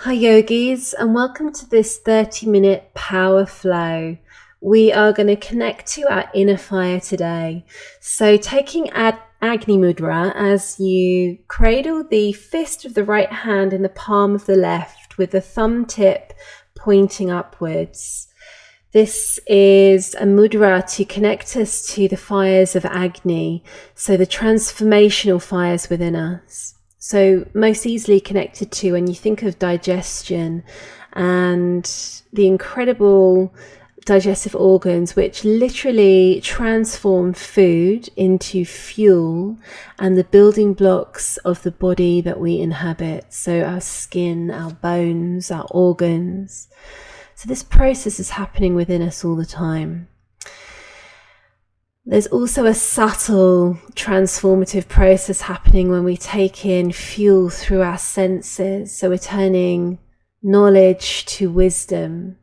Hi yogis, and welcome to this 30-minute power flow. We are going to connect to our inner fire today. So taking Agni Mudra as you cradle the fist of the right hand in the palm of the left with the thumb tip pointing upwards. This is a mudra to connect us to the fires of Agni, so the transformational fires within us. So most easily connected to when you think of digestion and the incredible digestive organs which literally transform food into fuel and the building blocks of the body that we inhabit. So our skin, our bones, our organs. So this process is happening within us all the time. There's also a subtle transformative process happening when we take in fuel through our senses. So we're turning knowledge to wisdom.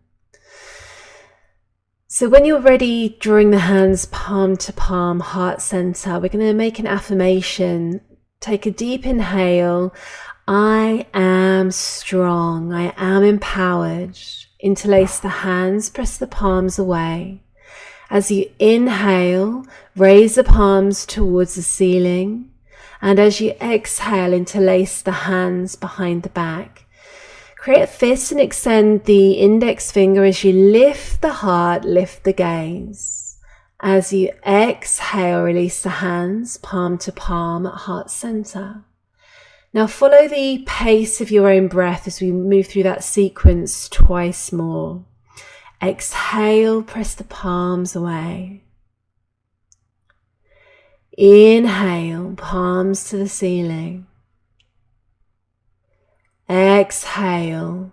So when you're ready, drawing the hands palm to palm, heart center, we're going to make an affirmation. Take a deep inhale. I am strong. I am empowered. Interlace the hands, press the palms away. As you inhale, raise the palms towards the ceiling. And as you exhale, interlace the hands behind the back. Create a fist and extend the index finger as you lift the heart, lift the gaze. As you exhale, release the hands, palm to palm at heart center. Now follow the pace of your own breath as we move through that sequence twice more. Exhale, press the palms away. Inhale, palms to the ceiling. Exhale,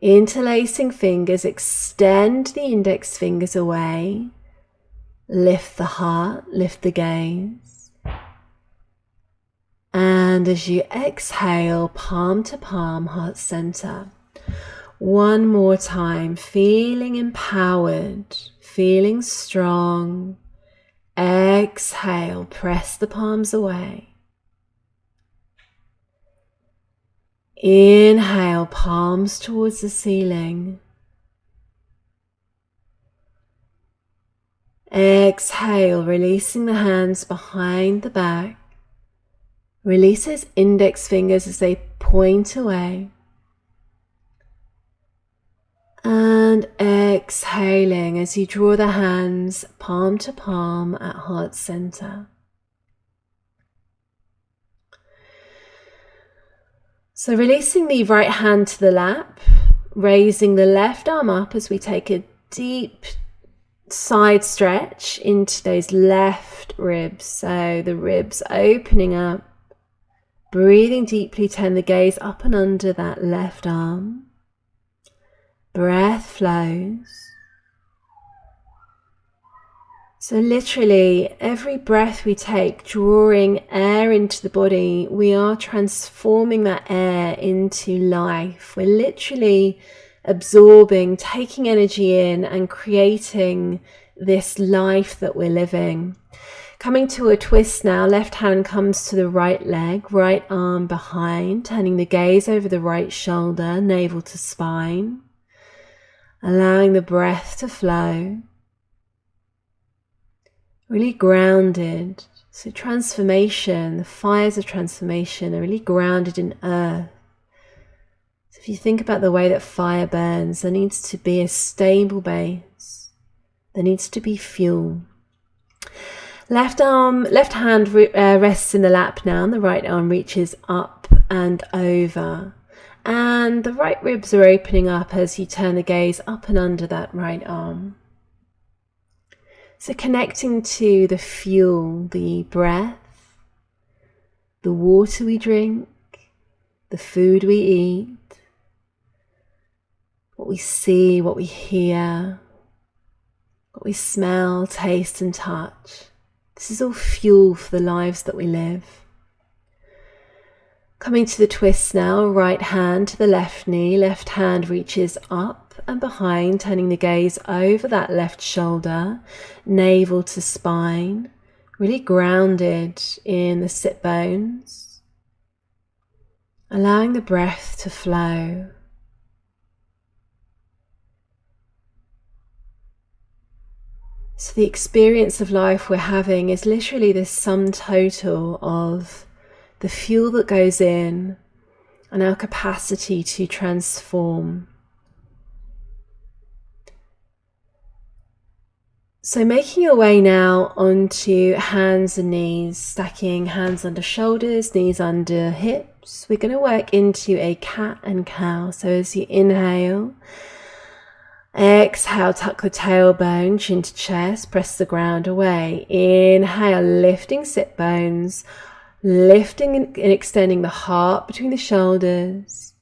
interlacing fingers, extend the index fingers away. Lift the heart, lift the gaze. And as you exhale, palm to palm, heart center. One more time, feeling empowered, feeling strong. Exhale, press the palms away. Inhale, palms towards the ceiling. Exhale, releasing the hands behind the back. Release those index fingers as they point away. And exhaling as you draw the hands palm to palm at heart center. So releasing the right hand to the lap, raising the left arm up as we take a deep side stretch into those left ribs. So the ribs opening up, breathing deeply, turn the gaze up and under that left arm. Breath flows. So literally every breath we take, drawing air into the body, we are transforming that air into life. We're literally absorbing, taking energy in and creating this life that we're living. Coming to a twist now, left hand comes to the right leg, right arm behind, turning the gaze over the right shoulder, navel to spine. Allowing the breath to flow, really grounded. So transformation, the fires of transformation are really grounded in earth. So if you think about the way that fire burns, there needs to be a stable base. There needs to be fuel. Left hand rests in the lap now, and the right arm reaches up and over. And the right ribs are opening up as you turn the gaze up and under that right arm. So connecting to the fuel, the breath, the water we drink, the food we eat, what we see, what we hear, what we smell, taste and touch. This is all fuel for the lives that we live. Coming to the twist now, right hand to the left knee, left hand reaches up and behind, turning the gaze over that left shoulder, navel to spine, really grounded in the sit bones. Allowing the breath to flow. So the experience of life we're having is literally this sum total of the fuel that goes in and our capacity to transform. So making your way now onto hands and knees, stacking hands under shoulders, knees under hips. We're going to work into a cat and cow. So as you inhale, exhale, tuck the tailbone, chin to chest, press the ground away. Inhale, lifting sit bones, lifting and extending the heart between the shoulders.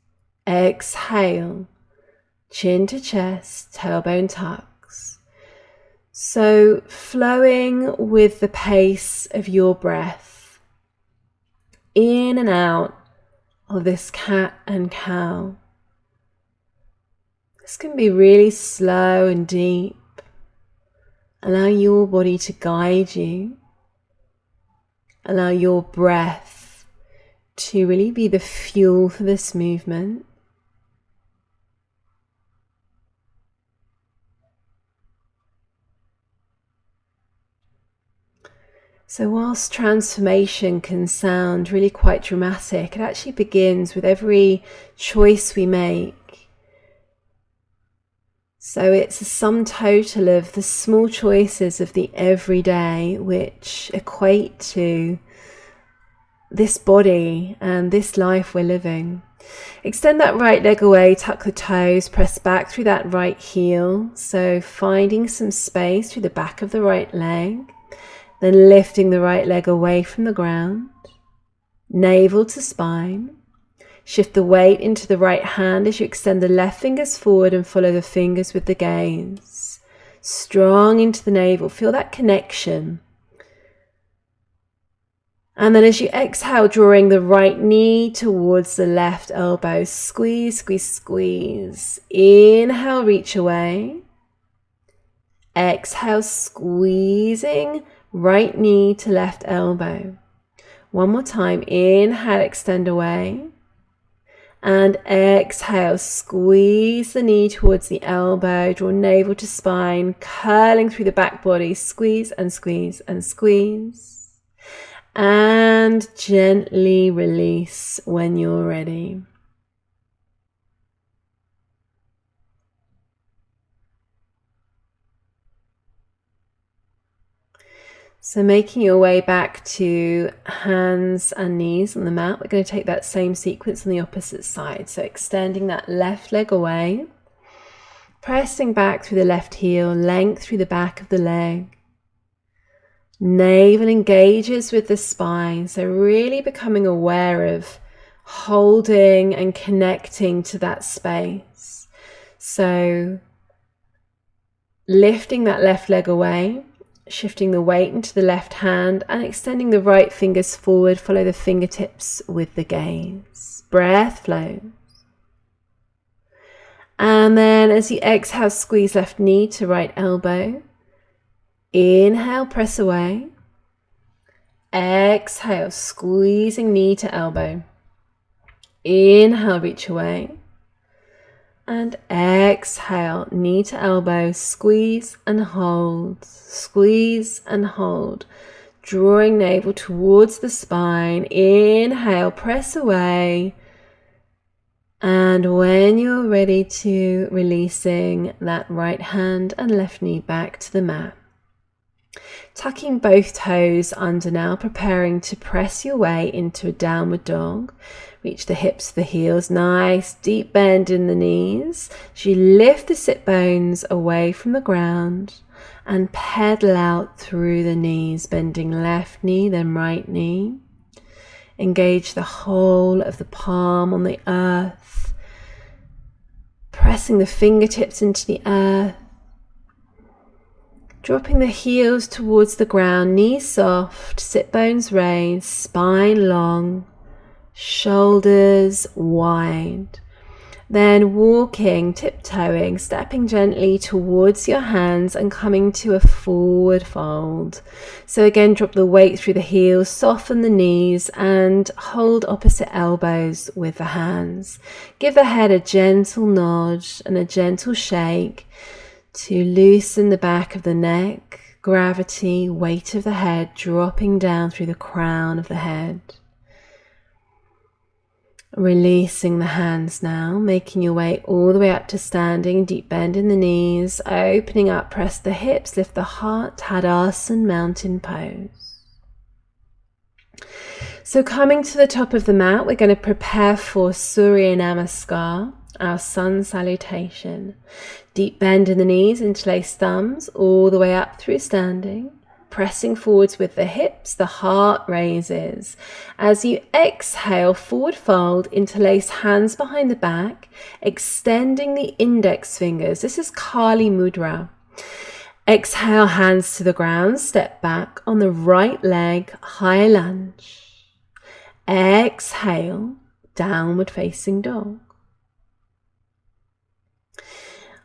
Exhale, chin to chest, tailbone tucks. So flowing with the pace of your breath, in and out of this cat and cow. This can be really slow and deep. Allow your body to guide you. Allow your breath to really be the fuel for this movement. So whilst transformation can sound really quite dramatic, it actually begins with every choice we make. So it's a sum total of the small choices of the everyday which equate to this body and this life we're living. Extend that right leg away, tuck the toes, press back through that right heel. So finding some space through the back of the right leg. Then lifting the right leg away from the ground, navel to spine. Shift the weight into the right hand as you extend the left fingers forward and follow the fingers with the gaze. Strong into the navel, feel that connection. And then as you exhale, drawing the right knee towards the left elbow, squeeze, squeeze, squeeze. Inhale, reach away. Exhale, squeezing. Right knee to left elbow. One more time. Inhale, extend away. And exhale, squeeze the knee towards the elbow. Draw navel to spine, curling through the back body. Squeeze and squeeze and squeeze. And gently release when you're ready. So making your way back to hands and knees on the mat, we're going to take that same sequence on the opposite side. So extending that left leg away, pressing back through the left heel, length through the back of the leg. Navel engages with the spine, so really becoming aware of holding and connecting to that space. So lifting that left leg away, shifting the weight into the left hand and extending the right fingers forward. Follow the fingertips with the gaze. Breath flows. And then as you exhale, squeeze left knee to right elbow. Inhale, press away. Exhale, squeezing knee to elbow. Inhale, reach away. And exhale, knee to elbow, squeeze and hold, squeeze and hold. Drawing navel towards the spine. Inhale, press away. And when you're ready to, releasing that right hand and left knee back to the mat. Tucking both toes under now, preparing to press your way into a downward dog. Reach the hips to the heels, nice deep bend in the knees. As you lift the sit bones away from the ground and pedal out through the knees, bending left knee, then right knee. Engage the whole of the palm on the earth, pressing the fingertips into the earth. Dropping the heels towards the ground, knees soft, sit bones raised, spine long, shoulders wide. Then walking, tiptoeing, stepping gently towards your hands and coming to a forward fold. So again, drop the weight through the heels, soften the knees and hold opposite elbows with the hands. Give the head a gentle nod and a gentle shake to loosen the back of the neck, gravity, weight of the head dropping down through the crown of the head. Releasing the hands now, making your way all the way up to standing, deep bend in the knees, opening up, press the hips, lift the heart, Tadasana, mountain pose. So coming to the top of the mat, we're going to prepare for Surya Namaskar, our sun salutation. Deep bend in the knees, interlace thumbs all the way up through standing. Pressing forwards with the hips, the heart raises. As you exhale, forward fold, interlace hands behind the back, extending the index fingers. This is Kali Mudra. Exhale, hands to the ground, step back on the right leg, high lunge. Exhale, downward facing dog.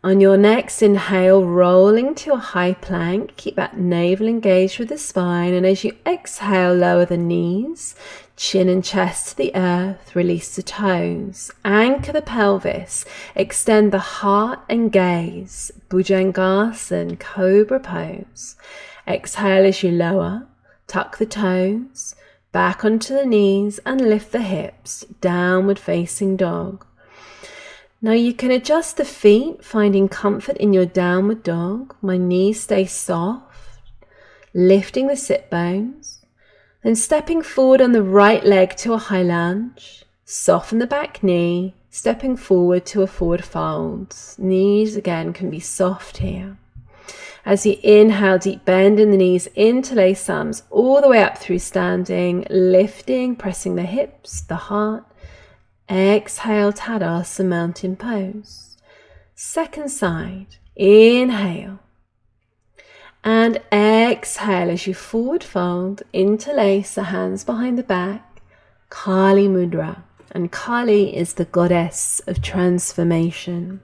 On your next inhale, rolling to a high plank, keep that navel engaged with the spine, and as you exhale, lower the knees, chin and chest to the earth, release the toes, anchor the pelvis, extend the heart and gaze, Bhujangasana, cobra pose. Exhale as you lower, tuck the toes, back onto the knees and lift the hips, downward facing dog. Now you can adjust the feet, finding comfort in your downward dog. My knees stay soft, lifting the sit bones. Then stepping forward on the right leg to a high lunge. Soften the back knee, stepping forward to a forward fold. Knees again can be soft here. As you inhale, deep bend in the knees, interlace thumbs all the way up through standing, lifting, pressing the hips, the heart. Exhale, Tadasana, mountain pose. Second side, inhale. And exhale as you forward fold, interlace the hands behind the back, Kali Mudra. And Kali is the goddess of transformation.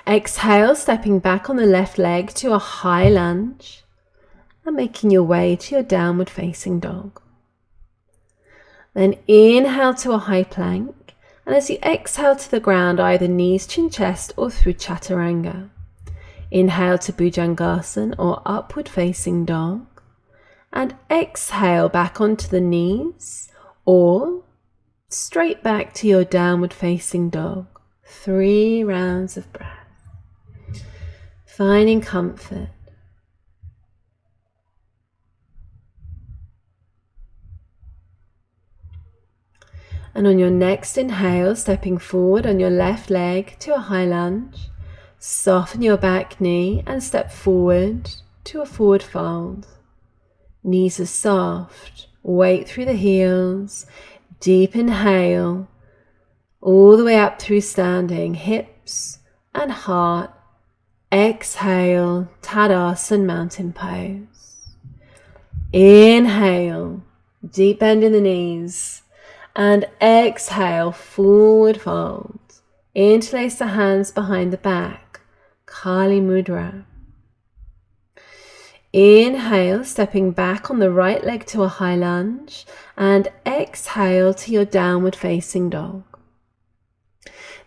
Exhale, stepping back on the left leg to a high lunge and making your way to your downward facing dog. Then inhale to a high plank, and as you exhale to the ground, either knees, chin, chest, or through chaturanga. Inhale to Bhujangasana or upward facing dog, and exhale back onto the knees or straight back to your downward facing dog. 3 rounds of breath. Finding comfort. And on your next inhale, stepping forward on your left leg to a high lunge, soften your back knee and step forward to a forward fold. Knees are soft, weight through the heels, deep inhale, all the way up through standing, hips and heart. Exhale, Tadasana, mountain pose. Inhale, deep bend in the knees. And exhale, forward fold. Interlace the hands behind the back, Kali Mudra. Inhale, stepping back on the right leg to a high lunge, and exhale to your downward facing dog.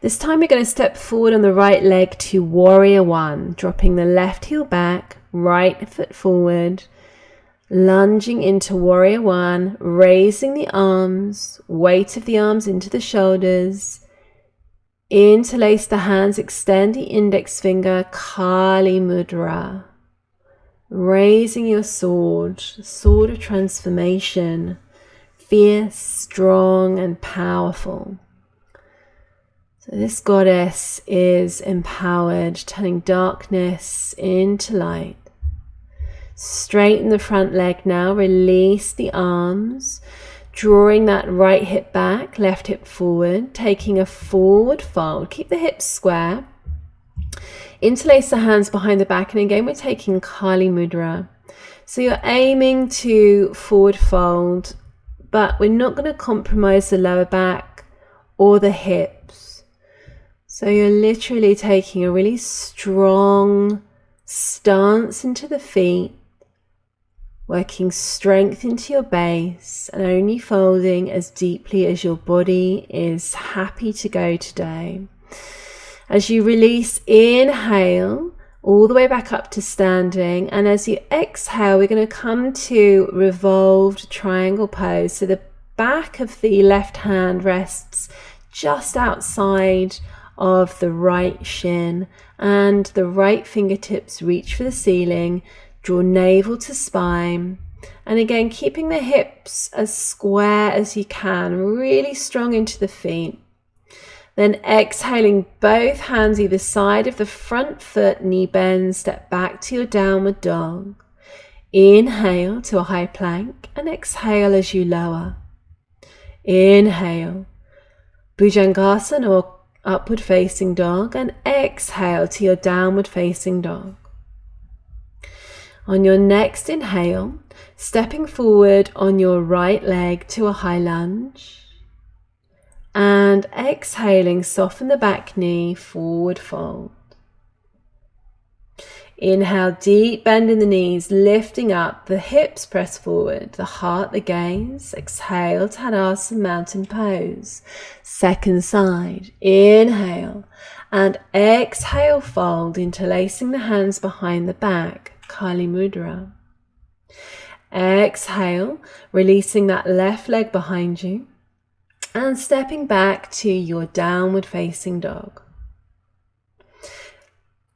This time we're going to step forward on the right leg to Warrior One, dropping the left heel back, right foot forward, lunging into Warrior One, raising the arms, weight of the arms into the shoulders. Interlace the hands, extend the index finger, Kali Mudra. Raising your sword, sword of transformation, fierce, strong and powerful. So this goddess is empowered, turning darkness into light. Straighten the front leg now, release the arms, drawing that right hip back, left hip forward, taking a forward fold. Keep the hips square. Interlace the hands behind the back, and again we're taking Kali Mudra. So you're aiming to forward fold, but we're not going to compromise the lower back or the hips. So you're literally taking a really strong stance into the feet, working strength into your base and only folding as deeply as your body is happy to go today. As you release, inhale, all the way back up to standing. And as you exhale, we're going to come to revolved triangle pose. So the back of the left hand rests just outside of the right shin, and the right fingertips reach for the ceiling. Draw navel to spine, and again keeping the hips as square as you can, really strong into the feet. Then exhaling, both hands either side of the front foot, knee bend, step back to your downward dog. Inhale to a high plank, and exhale as you lower. Inhale, Bhujangasana or upward facing dog, and exhale to your downward facing dog. On your next inhale, stepping forward on your right leg to a high lunge, and exhaling, soften the back knee, forward fold. Inhale, deep bend in the knees, lifting up, the hips press forward, the heart the gaze. Exhale, Tadasana, mountain pose. Second side, inhale, and exhale, fold, interlacing the hands behind the back, Kali Mudra. Exhale, releasing that left leg behind you, and stepping back to your downward facing dog.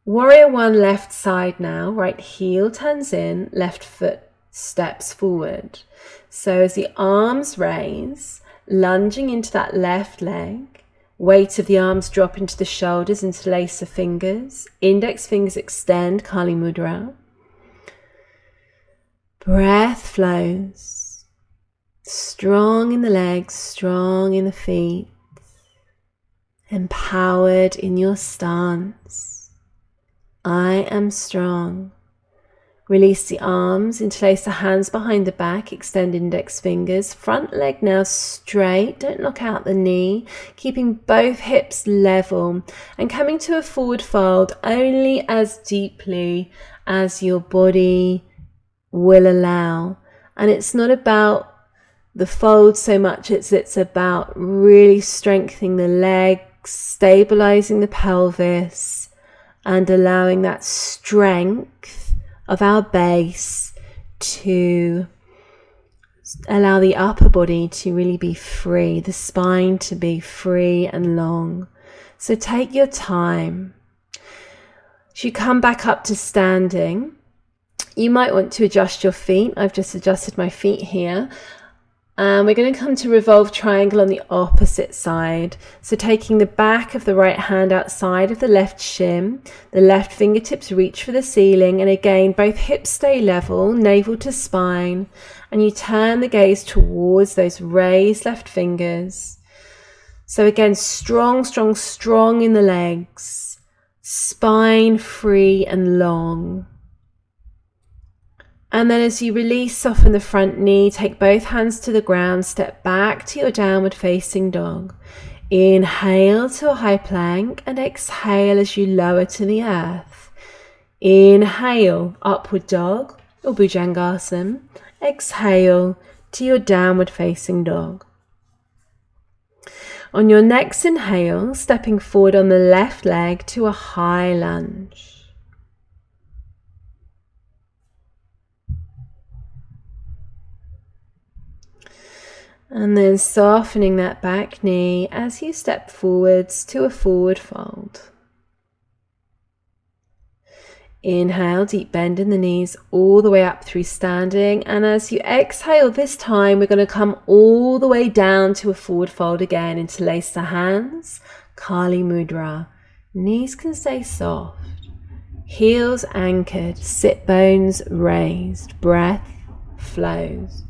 Warrior one, left side now, right heel turns in, left foot steps forward. So as the arms raise, lunging into that left leg, weight of the arms drop into the shoulders, interlace the fingers, index fingers extend, Kali Mudra. Breath flows, strong in the legs, strong in the feet, empowered in your stance. I am strong. Release the arms, interlace the hands behind the back, extend index fingers, front leg now straight, don't knock out the knee, keeping both hips level and coming to a forward fold only as deeply as your body will allow. And it's not about the fold so much, it's about really strengthening the legs, stabilizing the pelvis, and allowing that strength of our base to allow the upper body to really be free, the spine to be free and long. So take your time. As you come back up to standing, you might want to adjust your feet. I've just adjusted my feet here. We're going to come to revolve triangle on the opposite side. So taking the back of the right hand outside of the left shin, the left fingertips reach for the ceiling, and again both hips stay level, navel to spine, and you turn the gaze towards those raised left fingers. So again, strong, strong, strong in the legs, spine free and long. And then as you release, soften the front knee, take both hands to the ground, step back to your downward facing dog. Inhale to a high plank, and exhale as you lower to the earth. Inhale, upward dog or Bhujangasana. Exhale to your downward facing dog. On your next inhale, stepping forward on the left leg to a high lunge. And then softening that back knee as you step forwards to a forward fold. Inhale, deep bend in the knees all the way up through standing. And as you exhale this time, we're going to come all the way down to a forward fold again. Interlace the hands, Kali Mudra. Knees can stay soft. Heels anchored, sit bones raised. Breath flows.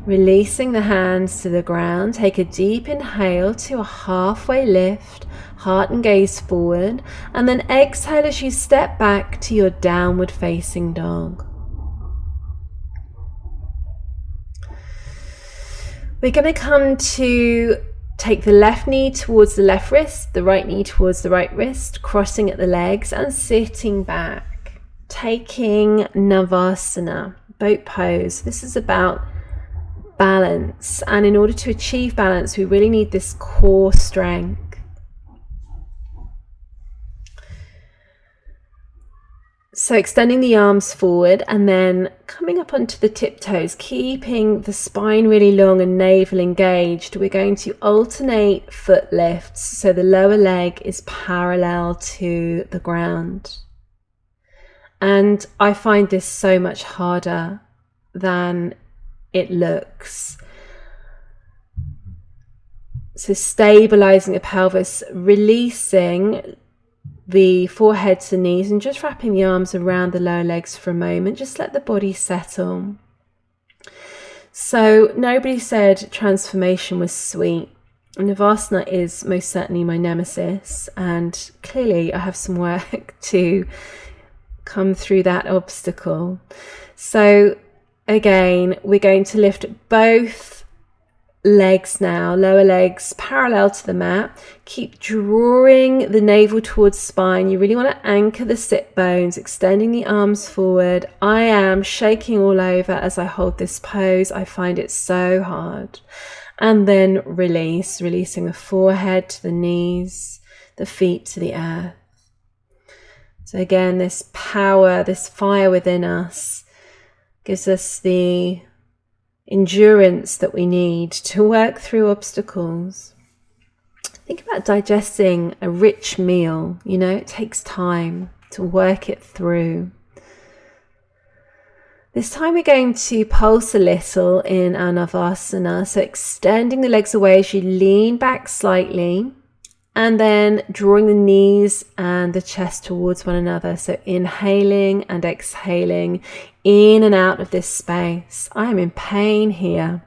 Releasing the hands to the ground, take a deep inhale to a halfway lift, heart and gaze forward, and then exhale as you step back to your downward facing dog. We're going to come to take the left knee towards the left wrist, the right knee towards the right wrist, crossing at the legs and sitting back. Taking Navasana, boat pose. This is about balance. And in order to achieve balance, we really need this core strength. So extending the arms forward and then coming up onto the tiptoes, keeping the spine really long and navel engaged. We're going to alternate foot lifts, so the lower leg is parallel to the ground. And I find this so much harder than it looks. So stabilizing the pelvis, releasing the forehead to the knees and just wrapping the arms around the lower legs for a moment. Just let the body settle. So nobody said transformation was sweet. Navasana is most certainly my nemesis, and clearly I have some work to come through that obstacle. So again, we're going to lift both legs now, lower legs parallel to the mat. Keep drawing the navel towards spine. You really want to anchor the sit bones, extending the arms forward. I am shaking all over as I hold this pose. I find it so hard. And then release, releasing the forehead to the knees, the feet to the earth. So again, this power, this fire within us gives us the endurance that we need to work through obstacles. Think about digesting a rich meal. You know, it takes time to work it through. This time we're going to pulse a little in our Navasana, so extending the legs away as you lean back slightly, and then drawing the knees and the chest towards one another. So inhaling and exhaling in and out of this space. I am in pain here.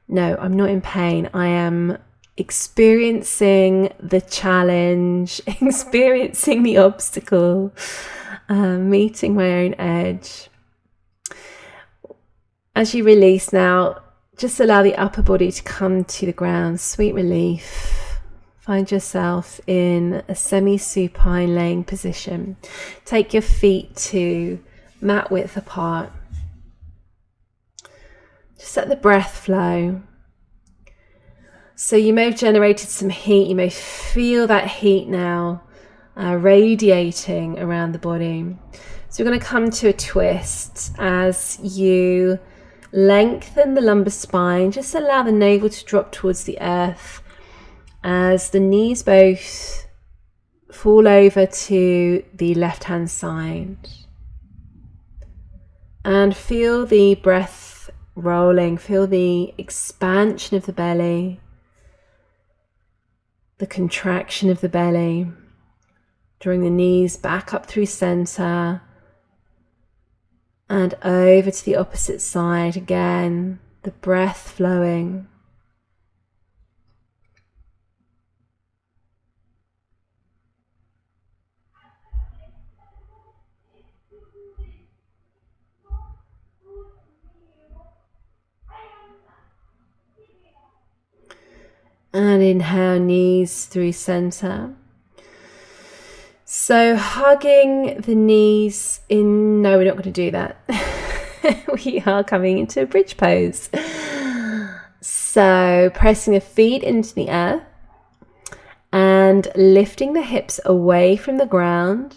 No, I'm not in pain. I am experiencing the challenge, experiencing the obstacle, meeting my own edge. As you release now, just allow the upper body to come to the ground. Sweet relief. Find yourself in a semi-supine laying position. Take your feet to mat width apart. Just let the breath flow. So you may have generated some heat. You may feel that heat now radiating around the body. So we're going to come to a twist as you lengthen the lumbar spine. Just allow the navel to drop towards the earth as the knees both fall over to the left hand side. And feel the breath rolling, feel the expansion of the belly, the contraction of the belly, drawing the knees back up through center and over to the opposite side again, the breath flowing. And inhale, knees through center. So hugging the knees in, no, we're not going to do that. We are coming into a bridge pose. So pressing the feet into the earth and lifting the hips away from the ground.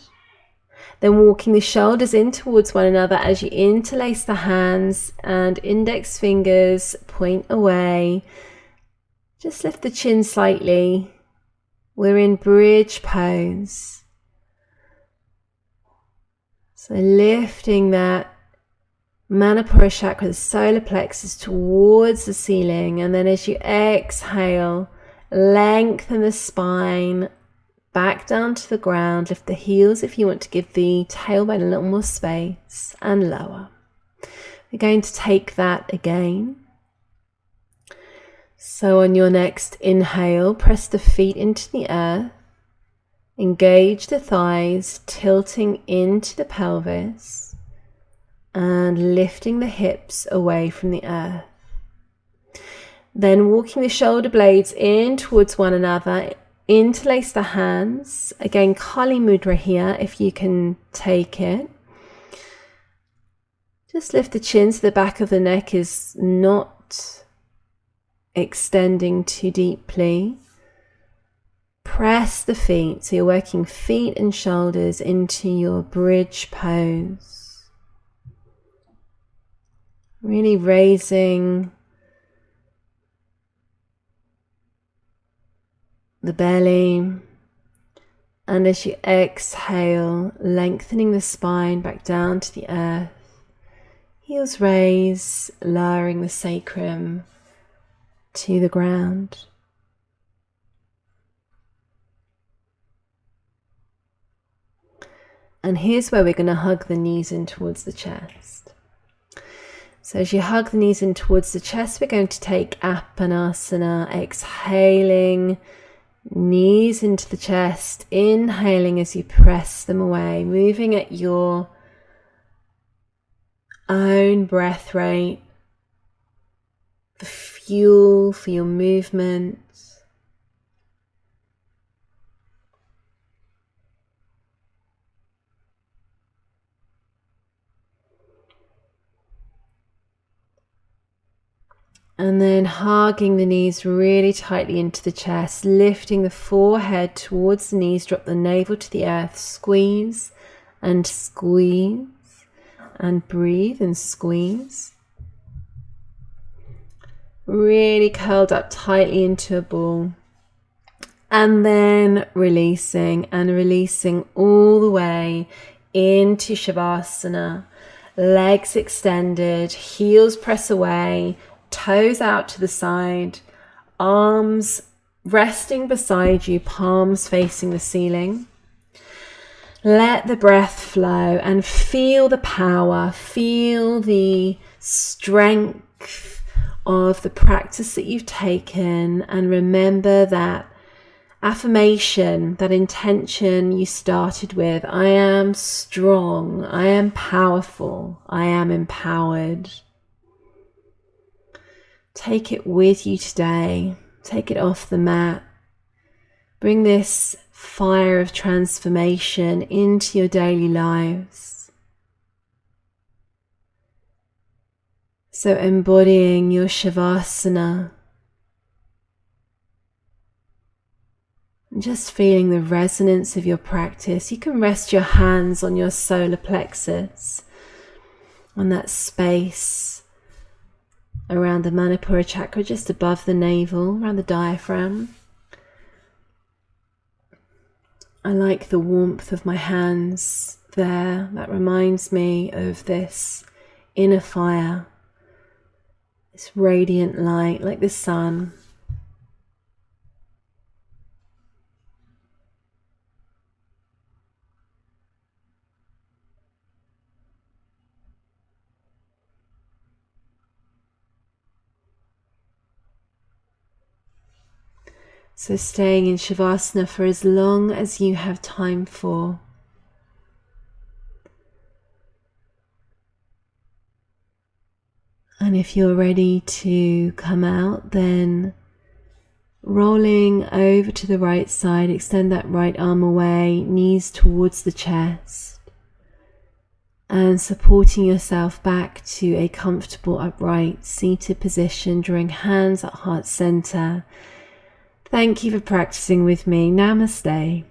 Then walking the shoulders in towards one another as you interlace the hands and index fingers point away. Just lift the chin slightly. We're in bridge pose. So lifting that ManipuraChakra, the solar plexus, towards the ceiling. And then as you exhale, lengthen the spine back down to the ground. Lift the heels if you want to give the tailbone a little more space, and lower. We're going to take that again. So on your next inhale, press the feet into the earth, engage the thighs, tilting into the pelvis, and lifting the hips away from the earth. Then walking the shoulder blades in towards one another, interlace the hands. Again, Kali Mudra here, if you can take it. Just lift the chin so the back of the neck is not not extending too deeply, press the feet. So you're working feet and shoulders into your bridge pose. Really raising the belly. And as you exhale, lengthening the spine back down to the earth. Heels raise, lowering the sacrum to the ground. And here's where we're going to hug the knees in towards the chest. So as you hug the knees in towards the chest, we're going to take Apanasana, exhaling, knees into the chest, inhaling as you press them away, moving at your own breath rate, the fuel for your movement. And then hugging the knees really tightly into the chest, lifting the forehead towards the knees, drop the navel to the earth, squeeze and squeeze and breathe and squeeze. Really curled up tightly into a ball. And then releasing and releasing all the way into Shavasana. Legs extended, heels press away, toes out to the side, arms resting beside you, palms facing the ceiling. Let the breath flow and feel the power, feel the strength of the practice that you've taken, and remember that affirmation, that intention you started with. I am strong, I am powerful, I am empowered. Take it with you today. Take it off the mat. Bring this fire of transformation into your daily lives. So embodying your Shavasana. And just feeling the resonance of your practice. You can rest your hands on your solar plexus, on that space around the ManipuraChakra, just above the navel, around the diaphragm. I like the warmth of my hands there. That reminds me of this inner fire, this radiant light like the sun. So staying in Shavasana for as long as you have time for. And if you're ready to come out, then rolling over to the right side, extend that right arm away, knees towards the chest, and supporting yourself back to a comfortable upright seated position, drawing hands at heart center. Thank you for practicing with me. Namaste.